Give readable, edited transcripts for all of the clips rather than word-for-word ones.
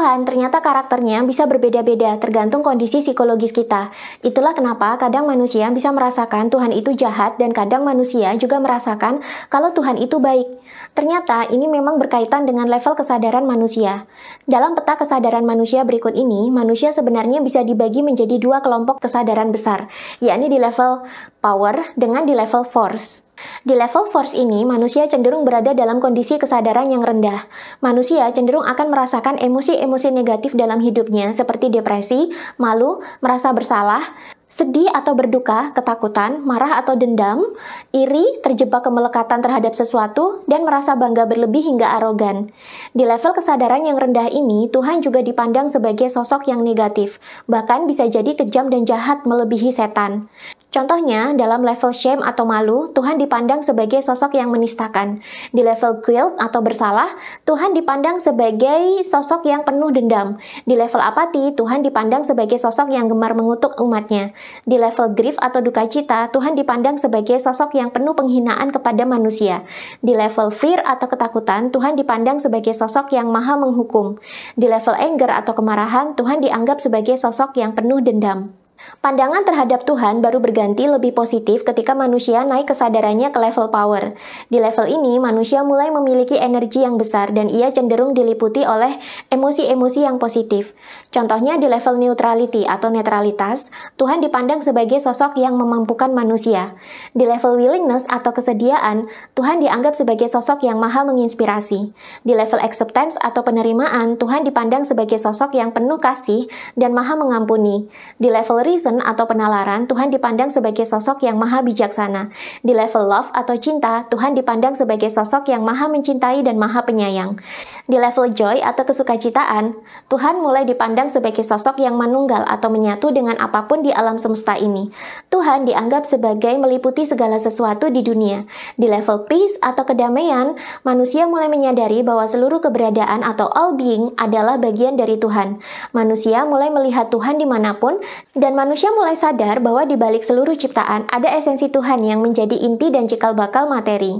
Tuhan ternyata karakternya bisa berbeda-beda tergantung kondisi psikologis kita. Itulah kenapa kadang manusia bisa merasakan Tuhan itu jahat dan kadang manusia juga merasakan kalau Tuhan itu baik. Ternyata ini memang berkaitan dengan level kesadaran manusia. Dalam peta kesadaran manusia berikut ini, manusia sebenarnya bisa dibagi menjadi dua kelompok kesadaran besar, yakni di level power dengan di level force. Di level force ini, manusia cenderung berada dalam kondisi kesadaran yang rendah. Manusia cenderung akan merasakan emosi-emosi negatif dalam hidupnya seperti depresi, malu, merasa bersalah, sedih atau berduka, ketakutan, marah atau dendam, iri, terjebak kemelekatan terhadap sesuatu, dan merasa bangga berlebih hingga arogan. Di level kesadaran yang rendah ini, Tuhan juga dipandang sebagai sosok yang negatif, bahkan bisa jadi kejam dan jahat melebihi setan. Contohnya, dalam level shame atau malu, Tuhan dipandang sebagai sosok yang menistakan. Di level guilt atau bersalah, Tuhan dipandang sebagai sosok yang penuh dendam. Di level apati, Tuhan dipandang sebagai sosok yang gemar mengutuk umatnya. Di level grief atau duka cita, Tuhan dipandang sebagai sosok yang penuh penghinaan kepada manusia. Di level fear atau ketakutan, Tuhan dipandang sebagai sosok yang maha menghukum. Di level anger atau kemarahan, Tuhan dianggap sebagai sosok yang penuh dendam. Pandangan terhadap Tuhan baru berganti lebih positif ketika manusia naik kesadarannya ke level power. Di level ini, manusia mulai memiliki energi yang besar dan ia cenderung diliputi oleh emosi-emosi yang positif. Contohnya di level neutrality atau netralitas, Tuhan dipandang sebagai sosok yang memampukan manusia. Di level willingness atau kesediaan, Tuhan dianggap sebagai sosok yang maha menginspirasi. Di level acceptance atau penerimaan, Tuhan dipandang sebagai sosok yang penuh kasih dan maha mengampuni. Di level reason atau penalaran, Tuhan dipandang sebagai sosok yang maha bijaksana. Di level love atau cinta, Tuhan dipandang sebagai sosok yang maha mencintai dan maha penyayang. Di level joy atau kesukacitaan, Tuhan mulai dipandang sebagai sosok yang manunggal atau menyatu dengan apapun di alam semesta ini. Tuhan dianggap sebagai meliputi segala sesuatu di dunia. Di level peace atau kedamaian, manusia mulai menyadari bahwa seluruh keberadaan atau all being adalah bagian dari Tuhan. Manusia mulai melihat Tuhan dimanapun, dan manusia mulai sadar bahwa di balik seluruh ciptaan ada esensi Tuhan yang menjadi inti dan cikal bakal materi.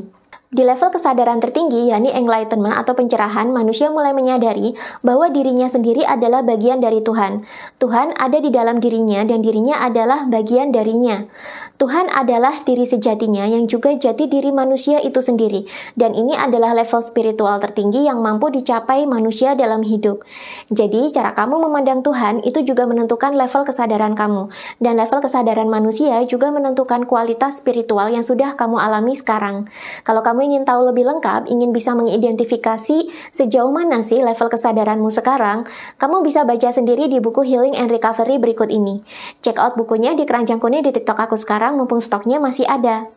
Di level kesadaran tertinggi, yakni enlightenment atau pencerahan, manusia mulai menyadari bahwa dirinya sendiri adalah bagian dari Tuhan. Tuhan ada di dalam dirinya dan dirinya adalah bagian darinya. Tuhan adalah diri sejatinya yang juga jati diri manusia itu sendiri. Dan ini adalah level spiritual tertinggi yang mampu dicapai manusia dalam hidup. Jadi, cara kamu memandang Tuhan itu juga menentukan level kesadaran kamu. Dan level kesadaran manusia juga menentukan kualitas spiritual yang sudah kamu alami sekarang. Kalau kamu ingin tahu lebih lengkap, ingin bisa mengidentifikasi sejauh mana sih level kesadaranmu sekarang, kamu bisa baca sendiri di buku Healing and Recovery berikut ini. Check out bukunya di keranjang kuning di TikTok aku sekarang mumpung stoknya masih ada.